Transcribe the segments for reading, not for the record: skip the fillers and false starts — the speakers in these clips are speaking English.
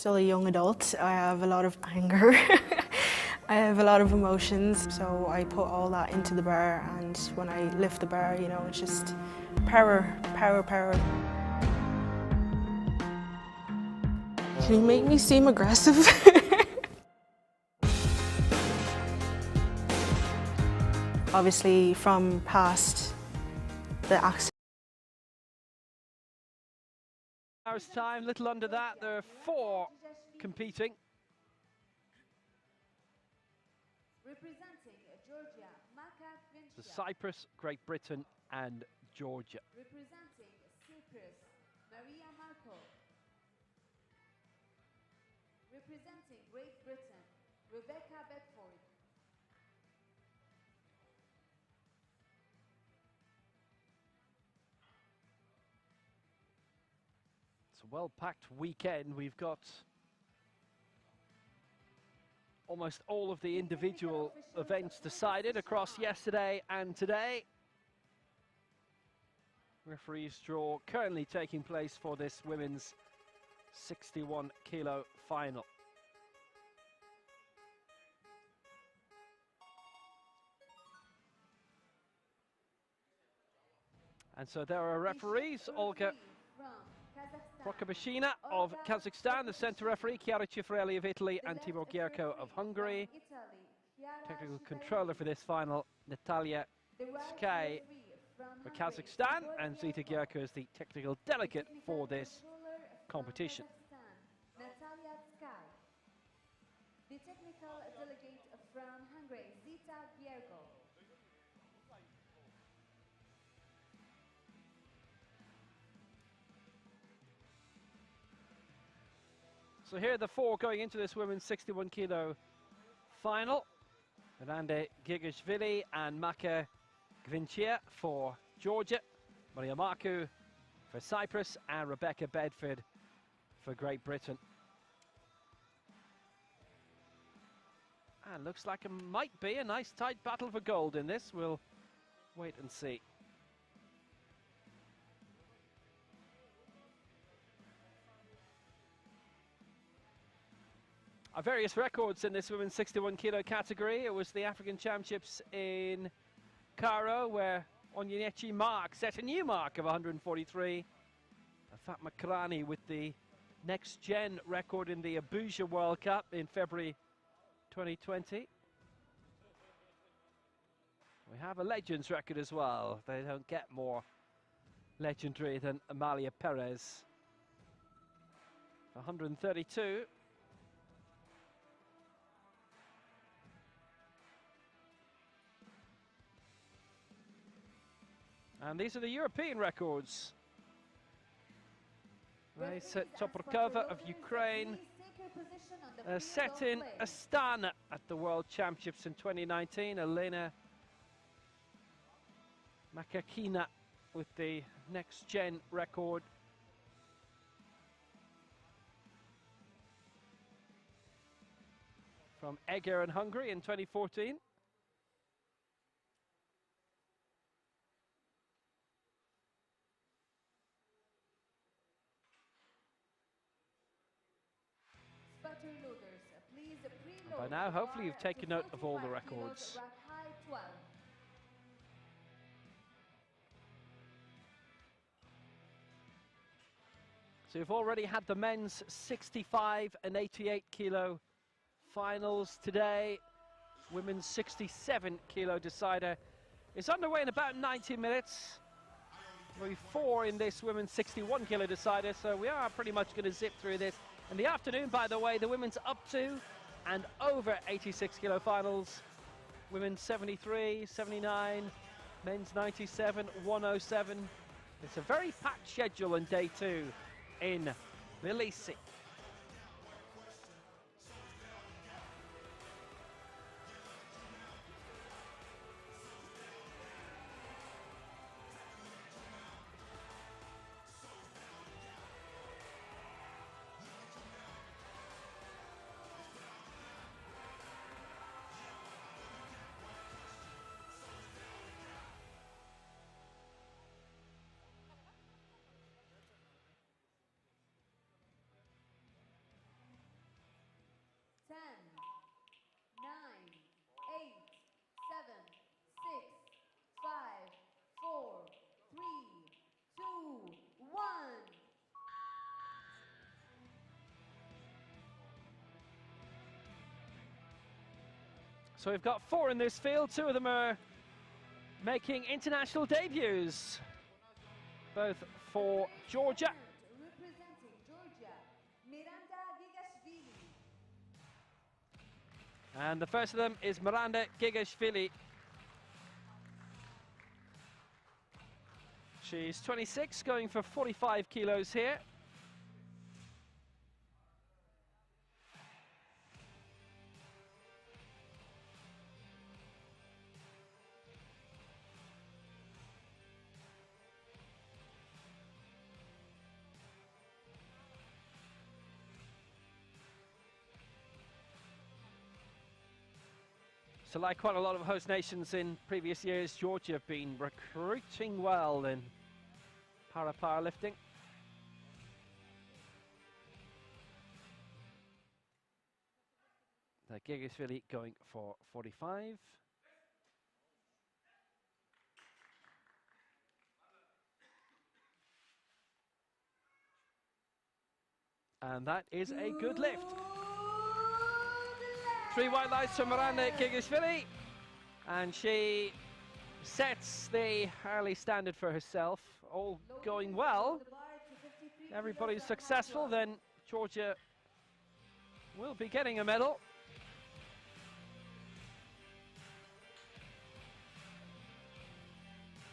still a young adult. I have a lot of anger. I have a lot of emotions, so I put all that into the bar, and when I lift the bar, you know, it's just power, power, power. Can you make me seem aggressive? Obviously, from past the accident. Hours time, little under that. There are 4 competing. Representing Georgia, So Cyprus, Great Britain, and Georgia. Representing Cyprus, Maria Marco. Representing Great Britain, Rebecca Bedford. It's a well-packed weekend. We've got almost all of the individual events decided across yesterday and today. Referees draw currently taking place for this women's 61 kilo final. And so there are referees: Olga Prokopashina of Kazakhstan, the centre referee, Chiara Cifarelli of Italy, and Tibor Gierko of Hungary. Technical controller for this final, Natalia Sky for Kazakhstan, and Zita Gierko is the technical delegate for this competition. Natalia Sky. The technical delegate from Hungary, Zita Gierko. So here are the 4 going into this women's 61 kilo final. Rande Gigashvili and Maka Gvincia for Georgia, Maria Marku for Cyprus, and Rebecca Bedford for Great Britain. And looks like it might be a nice tight battle for gold in this. We'll wait and see. Various records in this women's 61 kilo category. It was the African Championships in Cairo where Onyenechi Mark set a new mark of 143. Fatma Karani with the next gen record in the Abuja World Cup in February 2020. We have a Legends record as well. They don't get more legendary than Amalia Perez. 132. And these are the European records. Raisa Toporkova of Ukraine, set in Astana at the World Championships in 2019. Elena Makakina with the next gen record. From Eger in Hungary in 2014. By now, hopefully you've taken note of all the records. So you've already had the men's 65 and 88 kilo finals today. Women's 67 kilo decider is underway in about 90 minutes. There'll be 4 in this women's 61 kilo decider, so we are pretty much going to zip through this. In the afternoon, by the way, the women's up to and over 86 kilo finals. Women's 73, 79, men's 97, 107. It's a very packed schedule on day 2 in Tbilisi. So we've got 4 in this field. 2 of them are making international debuts, both for Georgia. Representing Georgia, Miranda Gigashvili. And the first of them is Miranda Gigashvili. She's 26, going for 45 kilos here. So like quite a lot of host nations in previous years, Georgia have been recruiting well in powerlifting. The Gigashvili going for 45. And that is a good lift. 3 white lights from Miranda Gigashvili, and she sets the early standard for herself. All going well. Everybody's successful, then Georgia will be getting a medal.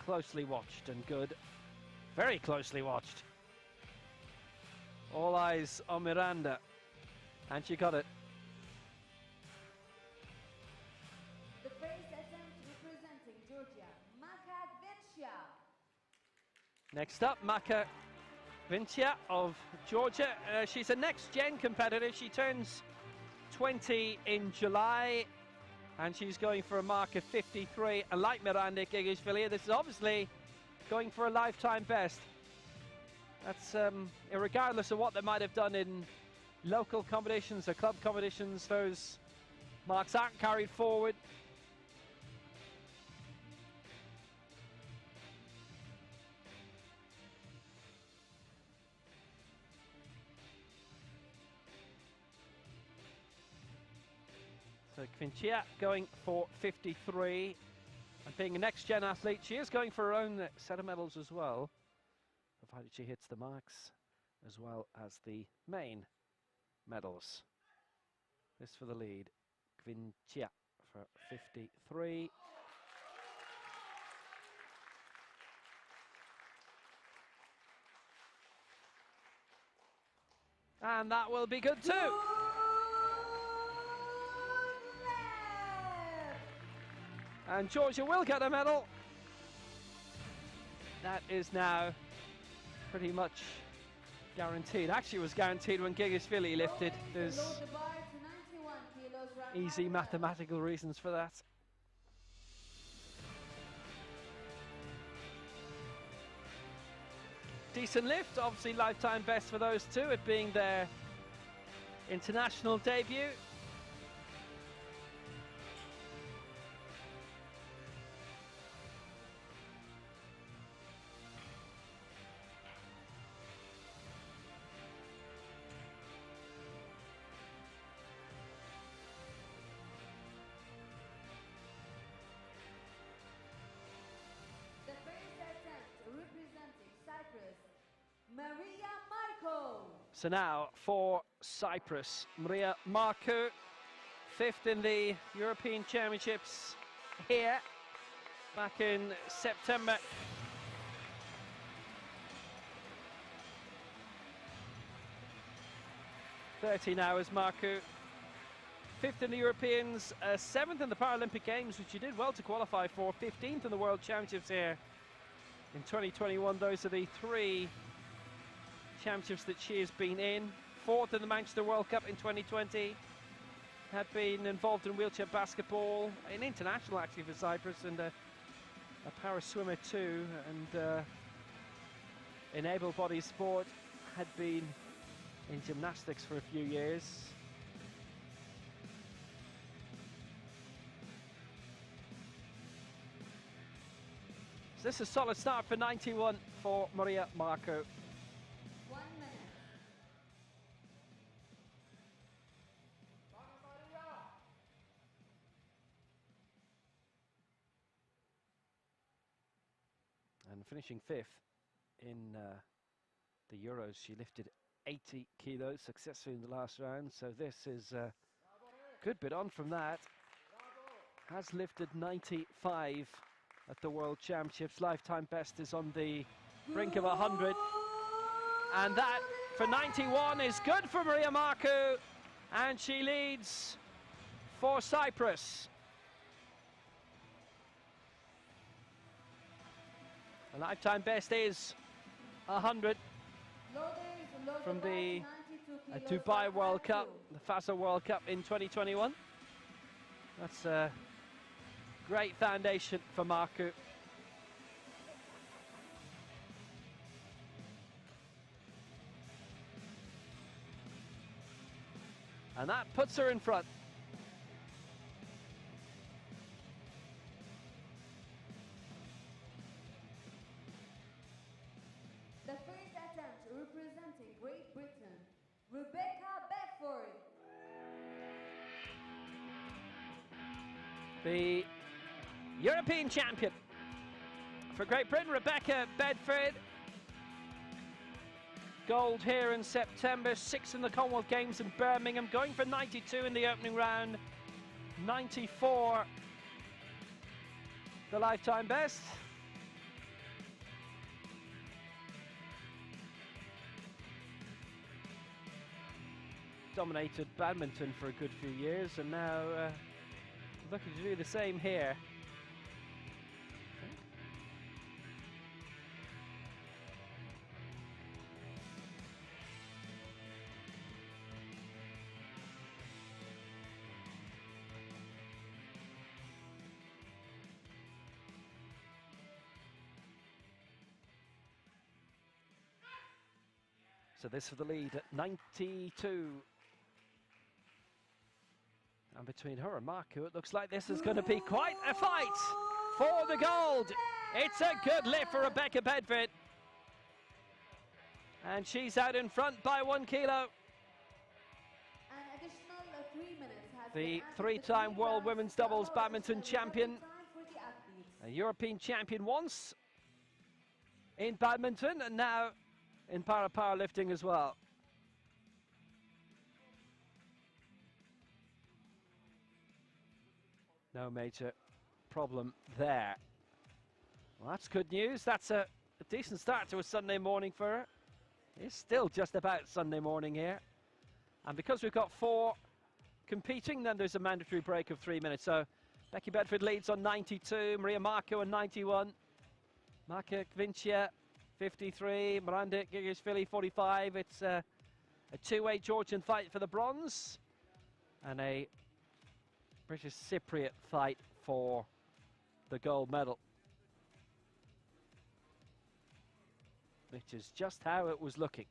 Closely watched and good. Very closely watched. All eyes on Miranda, and she got it. The first attempt representing Georgia, Maka Gvincia. Next up, Maka Gvincia of Georgia. She's a next-gen competitor. She turns 20 in July, and she's going for a mark of 53. And like Miranda Gigashvili, this is obviously going for a lifetime best. That's regardless of what they might have done in local competitions or club competitions, those marks aren't carried forward. So Gvincia going for 53, and being a next-gen athlete, she is going for her own set of medals as well, provided she hits the marks as well as the main medals. This for the lead, Gvincia for 53. And that will be good too. And Georgia will get a medal. That is now pretty much guaranteed. Actually, it was guaranteed when Gigashvili lifted. There's easy mathematical reasons for that. Decent lift, obviously lifetime best for those two, it being their international debut. The first attempt representing Cyprus, Maria Marco. So now for Cyprus, Maria Marco, 5th in the European Championships here back in September. '30 now is Marco. 5th in the Europeans, 7th in the Paralympic Games, which she did well to qualify for, 15th in the World Championships here in 2021. Those are the 3 championships that she has been in. 4th in the Manchester World Cup in 2020. Had been involved in wheelchair basketball, an international actually for Cyprus, and a para swimmer too, and in able-bodied sport, had been in gymnastics for a few years. So this is a solid start for 91 for Maria Marco. 1 minute. and finishing 5th in the Euros. She lifted 80 kilos successfully in the last round, so this is a good bit on from that. Has lifted 95 at the World Championships. Lifetime best is on the brink of 100. And that for 91 is good for Maria Marcu, and she leads for Cyprus. The lifetime best is 100 from the Dubai World Cup, the FASA World Cup in 2021. That's a great foundation for Marcu. And that puts her in front. The first attempt representing Great Britain, Rebecca Bedford. The European champion for Great Britain, Rebecca Bedford. Gold here in September, 6th in the Commonwealth Games in Birmingham, going for 92 in the opening round, 94 the lifetime best. Dominated badminton for a good few years, and now looking to do the same here. So this for the lead at 92. And between her and Marcu, it looks like this is going to be quite a fight for the gold. It's a good lift for Rebecca Bedford. And she's out in front by 1 kilo. An additional 3 minutes has The been added three-time between world rounds women's to doubles allow badminton additional champion. time for the athletes. A European champion once in badminton, and now in powerlifting as well. No major problem there. Well, that's good news. That's a decent start to a Sunday morning for her. It's still just about Sunday morning here. And because we've got 4 competing, then there's a mandatory break of 3 minutes. So Becky Bedford leads on 92, Maria Marcu on 91, Marca Kvincia 53, Miranda Gigishvili 45. It's a two-way Georgian fight for the bronze and a British Cypriot fight for the gold medal, which is just how it was looking.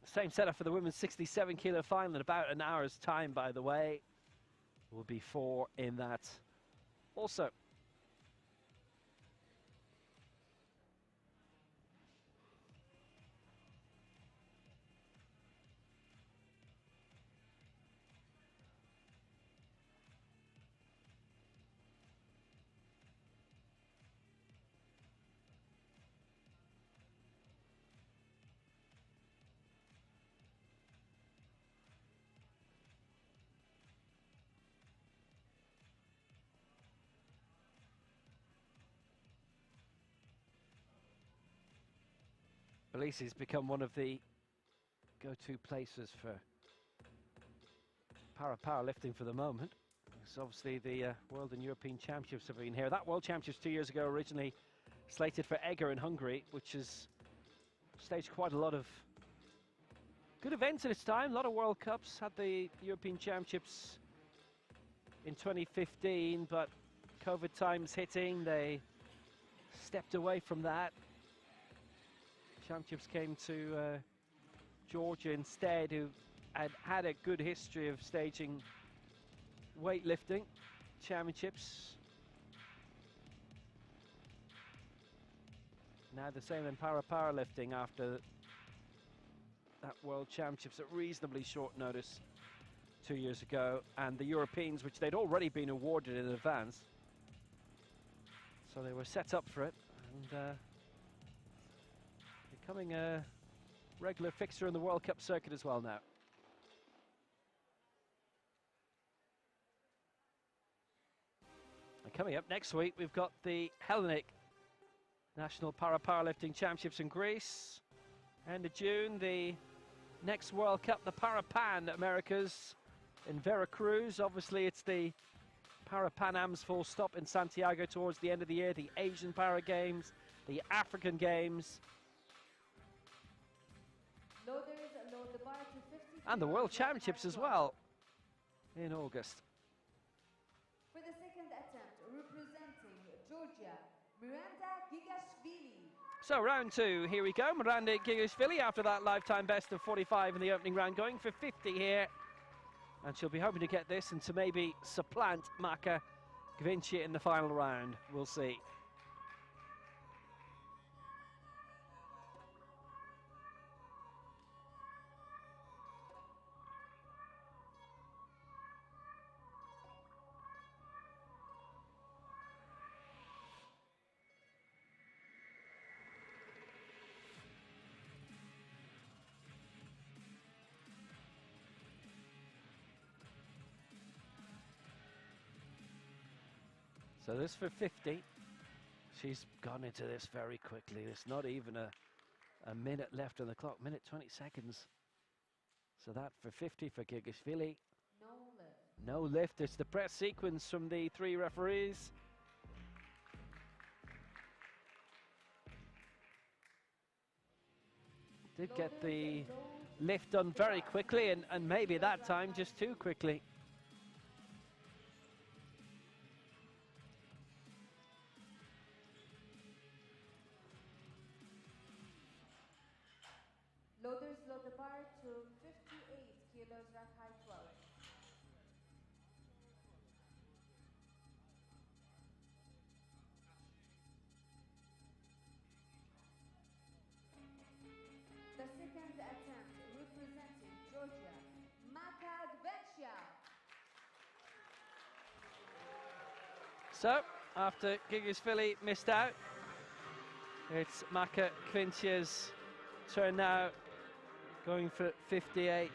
Same setup for the women's 67 kilo final in about an hour's time, by the way. Will be 4 in that also. Tbilisi has become one of the go-to places for powerlifting for the moment. It's obviously the World and European Championships have been here. That World Championships 2 years ago originally slated for Eger in Hungary, which has staged quite a lot of good events in its time. A lot of World Cups. Had the European Championships in 2015, but COVID times hitting, they stepped away from that. Championships came to Georgia instead, who had a good history of staging weightlifting championships. Now the same in powerlifting after that World Championships at reasonably short notice 2 years ago, and the Europeans, which they'd already been awarded in advance. So they were set up for it, and becoming a regular fixture in the World Cup circuit as well now. And coming up next week, we've got the Hellenic National Para-Powerlifting Championships in Greece. End of June, the next World Cup, the Para-Pan Americas in Veracruz. Obviously, it's the Para-Pan Am's full stop in Santiago towards the end of the year. The Asian Para Games, the African Games, Loaders load the bar to 50 and the World kilos, Championships as well in August. For the second attempt, representing Georgia, Miranda Gigashvili. So round two, here we go. Miranda Gigashvili after that lifetime best of 45 in the opening round, going for 50 here. And she'll be hoping to get this and to maybe supplant Maka Gvinci in the final round. We'll see. So this for 50. She's gone into this very quickly. There's not even a minute left on the clock, minute 20 seconds. So that for 50 for Gigashvili. No lift. No lift. It's the press sequence from the three referees. Did get the lift done very quickly, and maybe that time just too quickly. Loaders load the bar to 58 kilos, rack height 12. The second attempt, representing Georgia, Maka Gvinci. So, after Gigashvili missed out, it's Maka Gvinci's turn now, going for 58.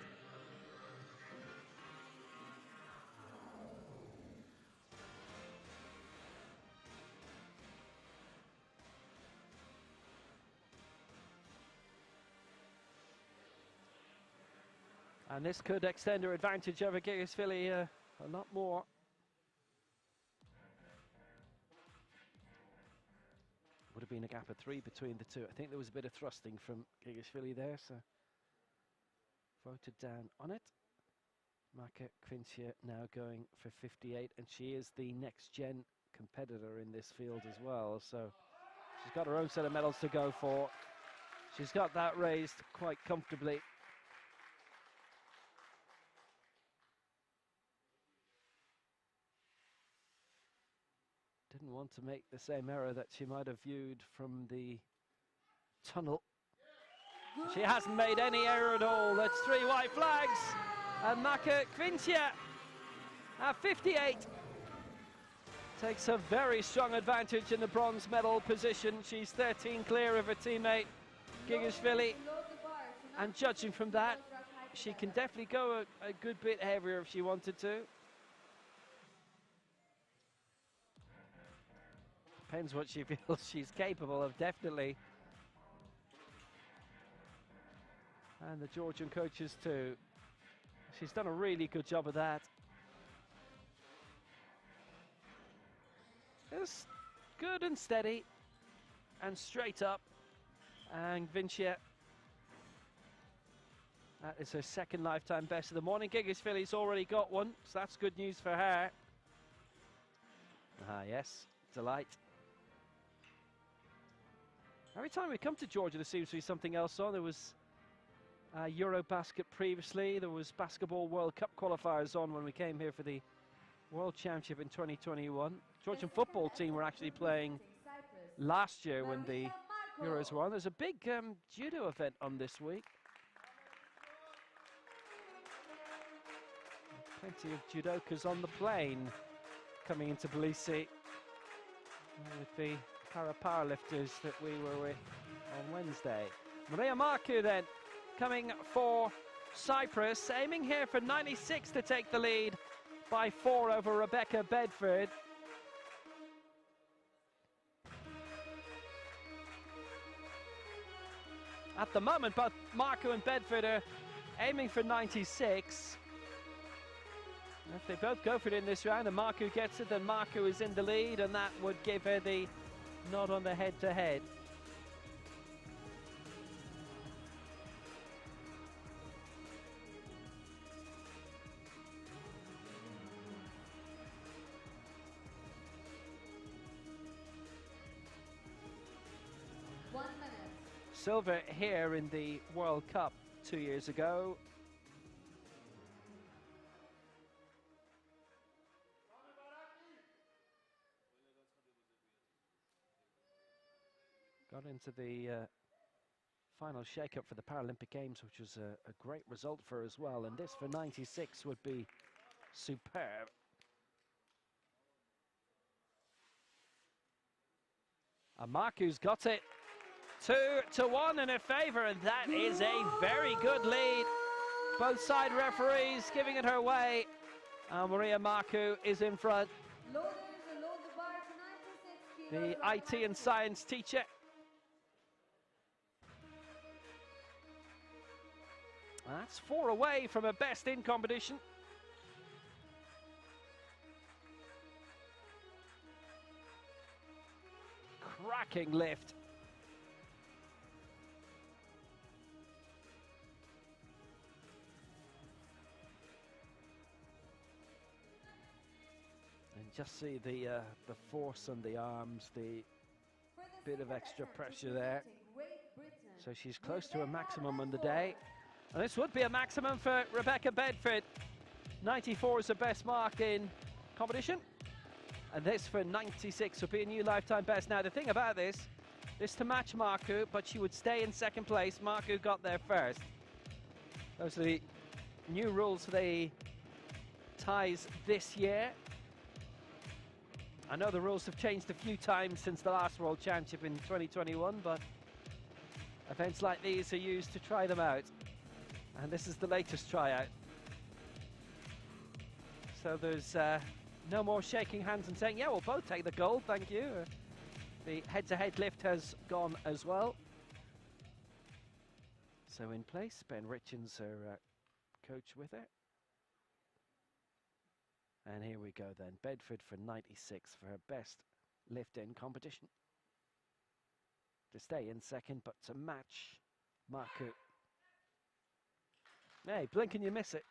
And this could extend her advantage over Gigashvili a lot more. Would have been a gap of 3 between the two. I think there was a bit of thrusting from Gigashvili there, so voted down on it. Maka Gvinci now going for 58, and she is the next-gen competitor in this field as well, so she's got her own set of medals to go for. She's got that raised quite comfortably. Didn't want to make the same error that she might have viewed from the tunnel. She hasn't made any error at all. That's 3 white flags. And Maka Gvinci at 58 takes a very strong advantage in the bronze medal position. She's 13 clear of her teammate Gigashvili. And judging from that, she can definitely go a good bit heavier if she wanted to. Depends what she feels she's capable of, definitely. And the Georgian coaches too. She's done a really good job of that. It's good and steady and straight up. And Gvinci, that is her second lifetime best of the morning. Gigashvili's already got one, so that's good news for her. Ah, yes, delight. Every time we come to Georgia, there seems to be something else on. There was Eurobasket previously. There was Basketball World Cup qualifiers on when we came here for the World Championship in 2021. Georgian football team were actually playing last year when the Euros were on. There's a big judo event on this week. Plenty of judokas on the plane coming into Tbilisi with the powerlifters that we were with on Wednesday. Maria Marcu then coming for Cyprus, aiming here for 96 to take the lead by 4 over Rebecca Bedford. At the moment, both Marcu and Bedford are aiming for 96. If they both go for it in this round and Marcu gets it, then Marcu is in the lead, and that would give her the nod on the head-to-head. Silver here in the World Cup 2 years ago. Got into the final shake-up for the Paralympic Games, which was a great result for her as well. And this for 96 would be superb. And Marcu's got it. 2-1 in her favour, and that is a very good lead. Both side referees giving it her way. Maria Marcu is in front. The IT and science teacher. That's 4 away from her best in competition. Cracking lift. And just see the force on the arms, the bit of extra pressure there. So she's close to a maximum on the day. And this would be a maximum for Rebecca Bedford. 94 is the best mark in competition. And this for 96 would be a new lifetime best. Now the thing about this to match Marcu, but she would stay in second place. Marcu got there first. Those are the new rules for the ties this year. I know the rules have changed a few times since the last World Championship in 2021, but events like these are used to try them out. And this is the latest tryout. So there's no more shaking hands and saying, yeah, we'll both take the gold, thank you. The head-to-head lift has gone as well. So in place, Ben Richens, her coach, with her. And here we go then, Bedford for 96 for her best lift in competition. To stay in second, but to match Marcu. Hey, blink and you miss it.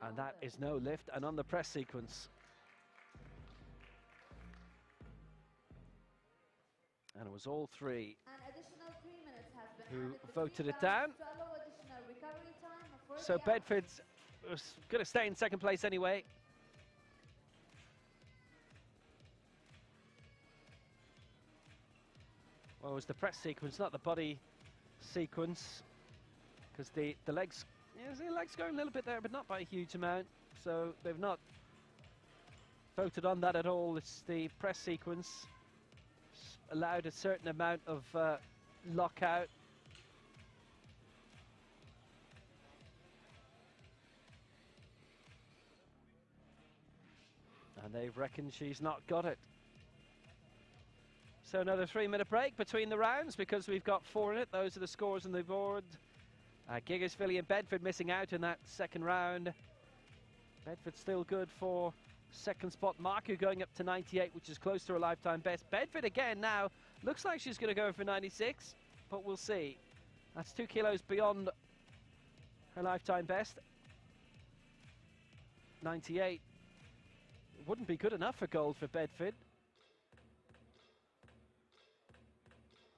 And that is no lift, and on the press sequence. And it was all three who voted it down. So Bedford's was going to stay in second place anyway. Well, it was the press sequence, not the body sequence, because the legs, yeah, the legs going a little bit there, but not by a huge amount. So they've not voted on that at all. It's the press sequence. It's allowed a certain amount of lockout. And they've reckoned she's not got it. So another 3-minute break between the rounds because we've got 4 in it. Those are the scores on the board. Giggersville and Bedford missing out in that second round. Bedford still good for second spot. Marcu going up to 98, which is close to her lifetime best. Bedford again now. Looks like she's going to go for 96, but we'll see. That's 2 kilos beyond her lifetime best. 98. It wouldn't be good enough for gold for Bedford.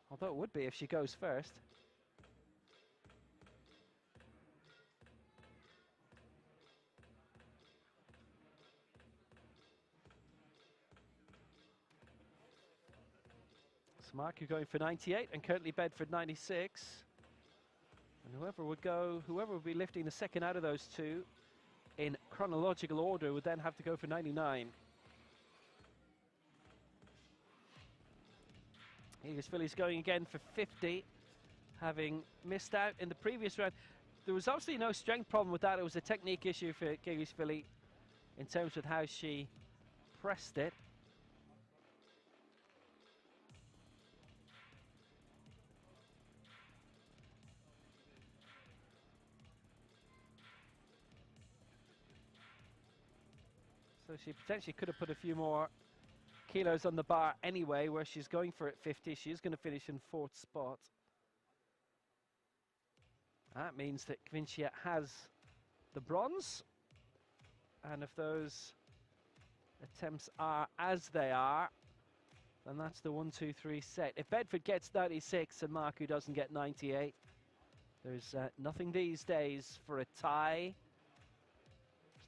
Although it would be if she goes first. So Marcu going for 98 and currently Bedford 96. And whoever would be lifting the second out of those two in chronological order would then have to go for 99. Here's Philly's going again for 50, having missed out in the previous round. There was obviously no strength problem with that. It was a technique issue for Giggy's Philly in terms of how she pressed it. So she potentially could have put a few more kilos on the bar anyway, where she's going for at 50. She's going to finish in 4th spot. That means that Kvincia has the bronze. And if those attempts are as they are, then that's the 1-2-3 set. If Bedford gets 96 and Marku doesn't get 98, there's nothing these days for a tie.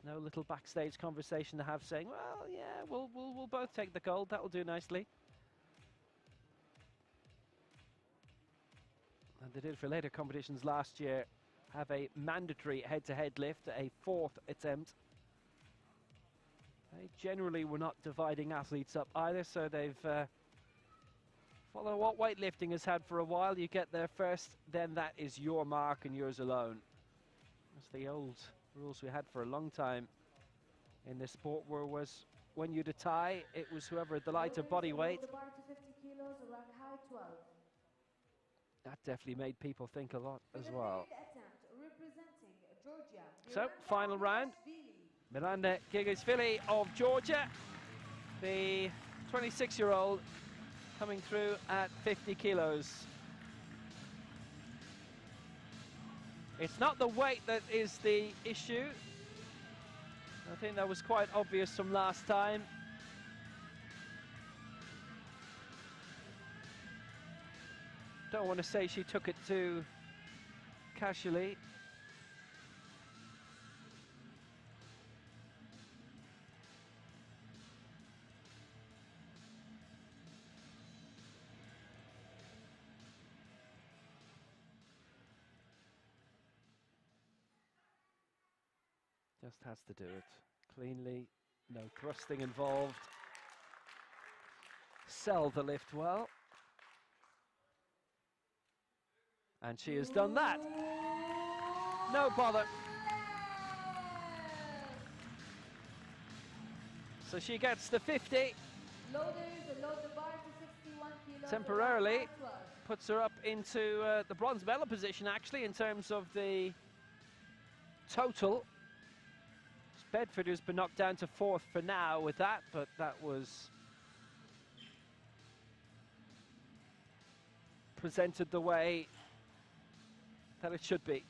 There's no little backstage conversation to have saying, well, yeah, we'll both take the gold. That'll do nicely. And they did for later competitions last year, have a mandatory head-to-head lift, a 4th attempt. They generally were not dividing athletes up either, so they've followed what weightlifting has had for a while. You get there first, then that is your mark and yours alone. That's the old rules we had for a long time in this sport, where was when you'd a tie, it was whoever had the lighter body weight. The bar to 50 kilos, rank high 12. That definitely made people think a lot as well. Attempt, representing Georgia. So, final round. Miranda Gigishvili of Georgia, the 26-year-old, coming through at 50 kilos. It's not the weight that is the issue. I think that was quite obvious from last time. Don't want to say she took it too casually. Just has to do it cleanly, no thrusting involved. Sell the lift well. And she has done that. No bother. So she gets the 50. Loaders load the bar to 61 kilos. Temporarily puts her up into the bronze medal position, actually, in terms of the total. Bedford has been knocked down to 4th for now with that, but that was presented the way that it should be.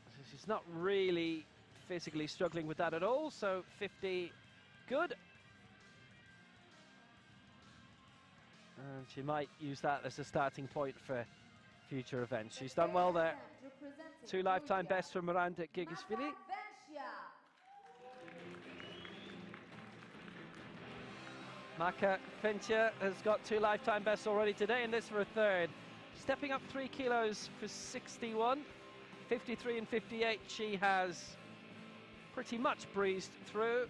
So she's not really physically struggling with that at all, so 50 good. And she might use that as a starting point for future events. She's done well there. 2 lifetime bests for Miranda Gigishvili. Maka Fincher has got 2 lifetime bests already today, and this for a 3rd. Stepping up 3 kilos for 61. 53 and 58 she has pretty much breezed through.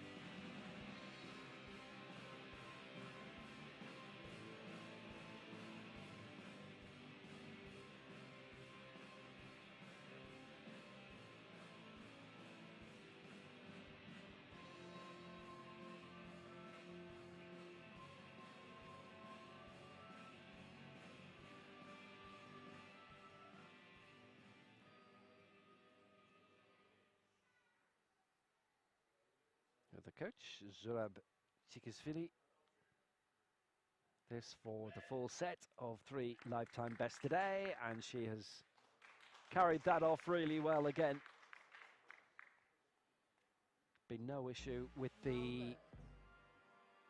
The coach, Zurab Chikisvili. This for the full set of 3 lifetime bests today, and she has carried that off really well again. Been no issue with the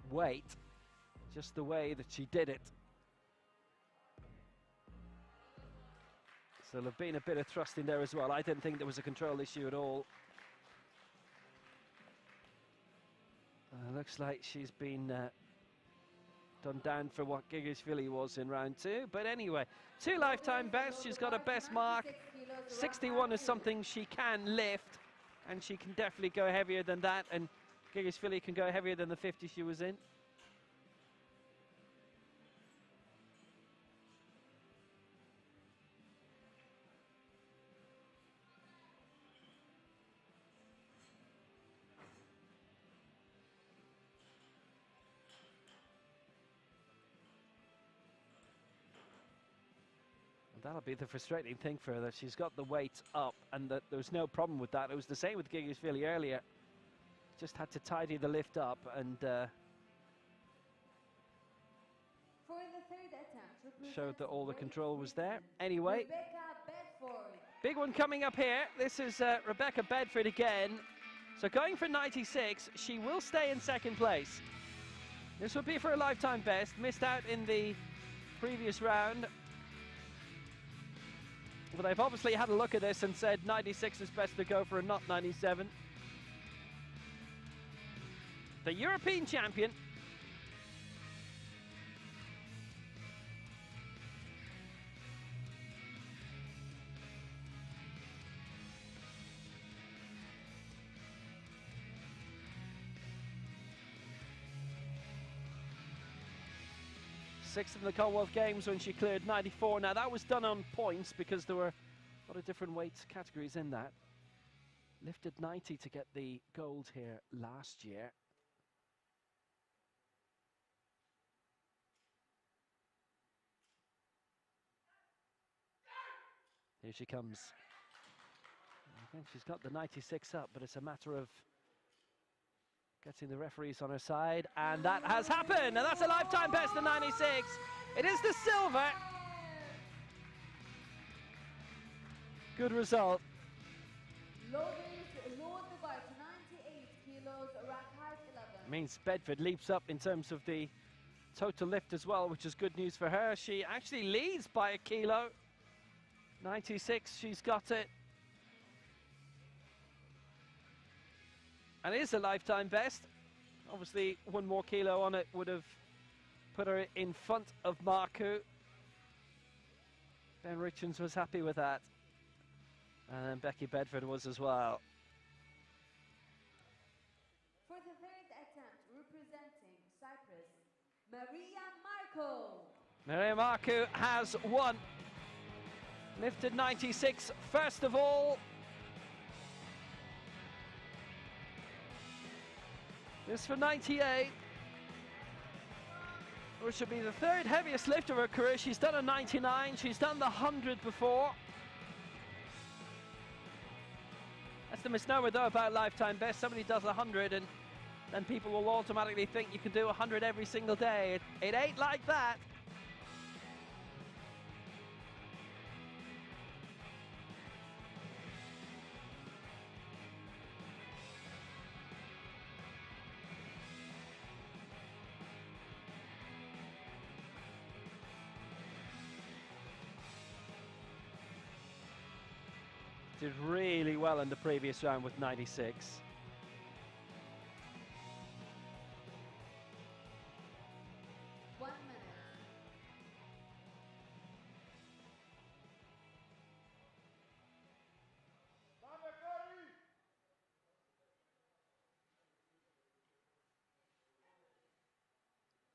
weight, just the way that she did it. So there'll have been a bit of thrust in there as well. I didn't think there was a control issue at all. Looks like she's been done down for what Gigasvili was in round 2. But anyway, 2 lifetime bests. She's got a best mark. 61 is something she can lift, and she can definitely go heavier than that. And Gigasvili can go heavier than the 50 she was in. That'll be the frustrating thing for her, that she's got the weight up and that there's no problem with that. It was the same with Gigasvili earlier. Just had to tidy the lift up and For the third attempt, showed that all the control was there. Anyway, Rebecca Bedford. big one coming up here. This is Rebecca Bedford again. So going for 96, she will stay in second place. This would be for a lifetime best. Missed out in the previous round. But they've obviously had a look at this and said 96 is best to go for, and not 97. The European champion. Sixth in the Commonwealth Games when she cleared 94. Now that was done on points because there were a lot of different weight categories in that. Lifted 90 to get the gold here last year. Here she comes. I think she's got the 96 up, but it's a matter of getting the referees on her side, and that has happened, and that's a lifetime best, the 96. It is the silver. Good result. Lowered the bar to 98 kilos, rack height 11. Means Bedford leaps up in terms of the total lift as well, which is good news for her. She actually leads by a kilo. 96, she's got it. And it is a lifetime best. Obviously, 1 more kilo on it would have put her in front of Marku. Ben Richards was happy with that. And Becky Bedford was as well. For the third attempt, representing Cyprus, Maria Marco. Maria Marku has won. Lifted 96 first of all. This for 98, which will be the third heaviest lift of her career. She's done a 99, she's done the 100 before. That's the misnomer though about lifetime best. Somebody does 100 and then people will automatically think you can do 100 every single day. It ain't like that. Did really well in the previous round with 96. One minute.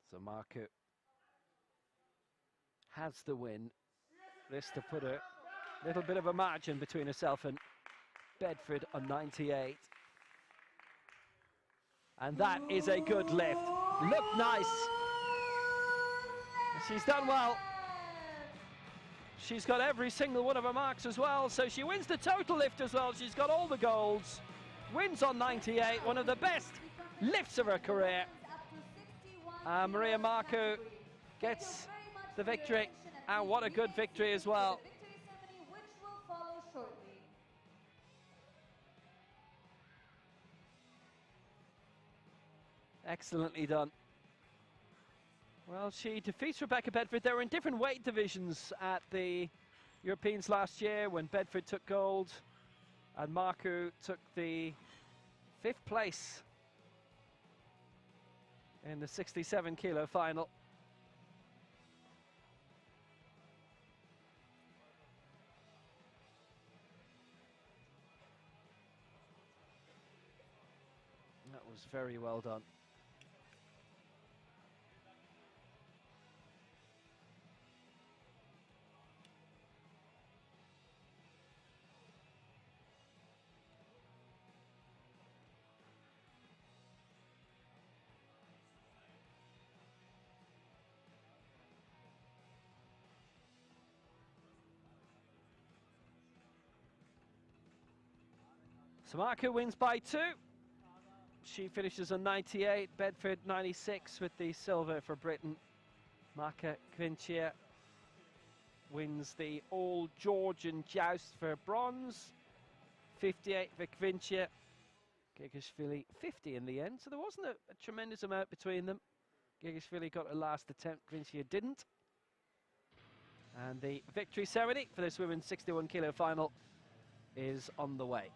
So Marku has the win. This to put her little bit of a margin between herself and Bedford on 98. And that is a good lift. Looked nice. She's done well. She's got every single one of her marks as well, so she wins the total lift as well. She's got all the golds. Wins on 98, one of the best lifts of her career. Maria Marku gets the victory, and what a good victory as well. Shortly. Excellently done. Well, she defeats Rebecca Bedford. They were in different weight divisions at the Europeans last year when Bedford took gold and Marku took the 5th place in the 67 kilo final. was very well done. Samaka wins by 2. She finishes on 98, Bedford 96 with the silver for Britain. Maka Kvinchia wins the all-Georgian joust for bronze. 58 for Kvinchia. Gegashvili 50 in the end, so there wasn't a tremendous amount between them. Gegashvili got a last attempt, Kvinchia didn't. And the victory ceremony for this women's 61 kilo final is on the way.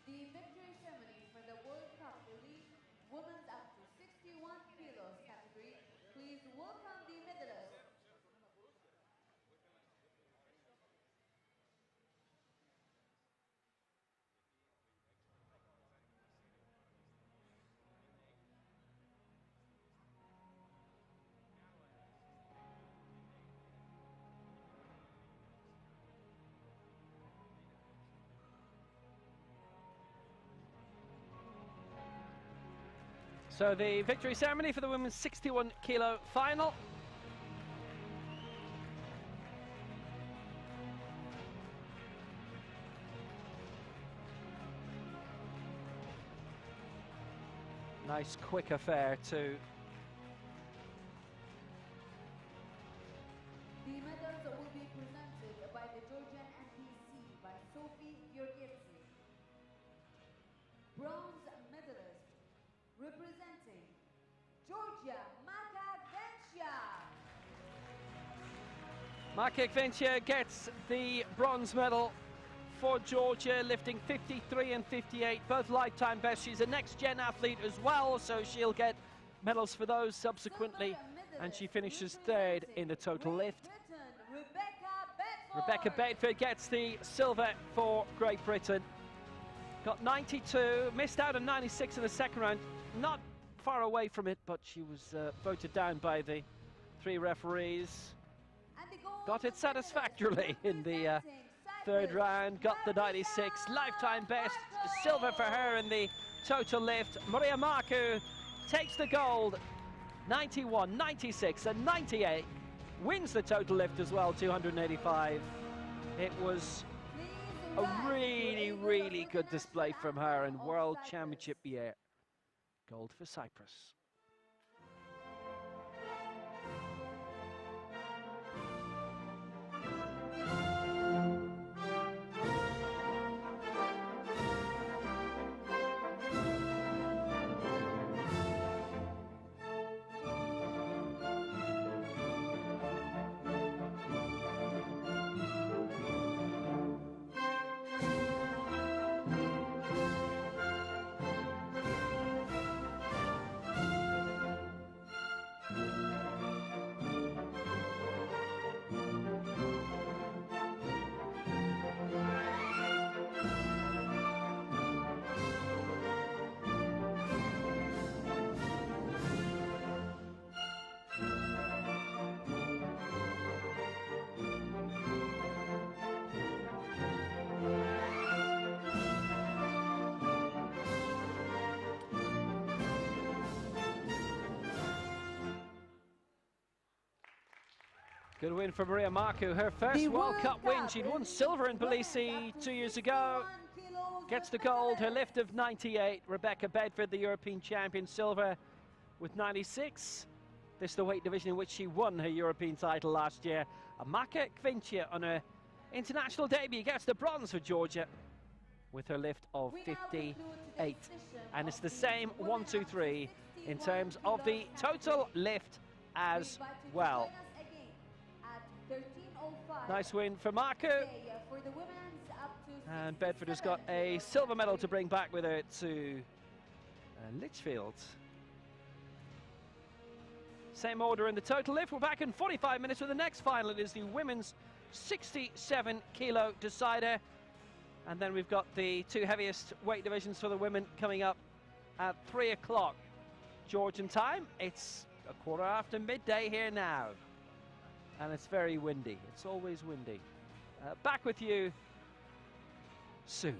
The victory ceremony for the World Cup Elite Women's up to 61 kilos category. Please welcome the medalists. So the victory ceremony for the women's 61 kilo final. Nice quick affair too. The medals will be presented by the Georgian NPC by Sophie Georgievsky. Bronze medalist representing Georgia, Maka Kvinchia. Maka Kvinchia gets the bronze medal for Georgia, lifting 53 and 58, both lifetime best. She's a next-gen athlete as well, so she'll get medals for those subsequently, and she finishes third in the total lift. Rebecca Bedford gets the silver for Great Britain. Got 92, missed out on 96 in the second round. Not far away from it, but she was voted down by the 3 referees. Got it satisfactorily in the third round. Got the 96, lifetime best, silver for her in the total lift. Maria Marcu takes the gold, 91, 96 and 98. Wins the total lift as well, 285. It was Please a rise really, to a really with good the display national from her in anthem of World Cyprus. Championship year. Gold for Cyprus. Good win for Maria Marcu. Her first The World Cup win. Cup She'd won Elite silver in Women's Tbilisi up to 2 years ago. 61 kilos Gets the with gold. Her medalist. lift of 98. Rebecca Bedford, the European champion, silver with 96. This is the weight division in which she won her European title last year. Amaka Kvincia on her international debut gets the bronze for Georgia with her lift of We now conclude 58. today's session And it's of the same women 1, up 2, to 3 in 61 terms of the kilos total category. lift We as invite you to well. join us again at 13:05 Nice win for Marcu. today for the women's up to And Bedford has 67 got a kilos silver medal to category. bring back with her to Litchfield. Same order in the total lift. We're back in 45 minutes with the next final. It is the women's 67 kilo decider. And then we've got the two heaviest weight divisions for the women coming up at 3 o'clock Georgian time. It's a quarter after midday here now. And it's very windy. It's always windy. Back with you soon.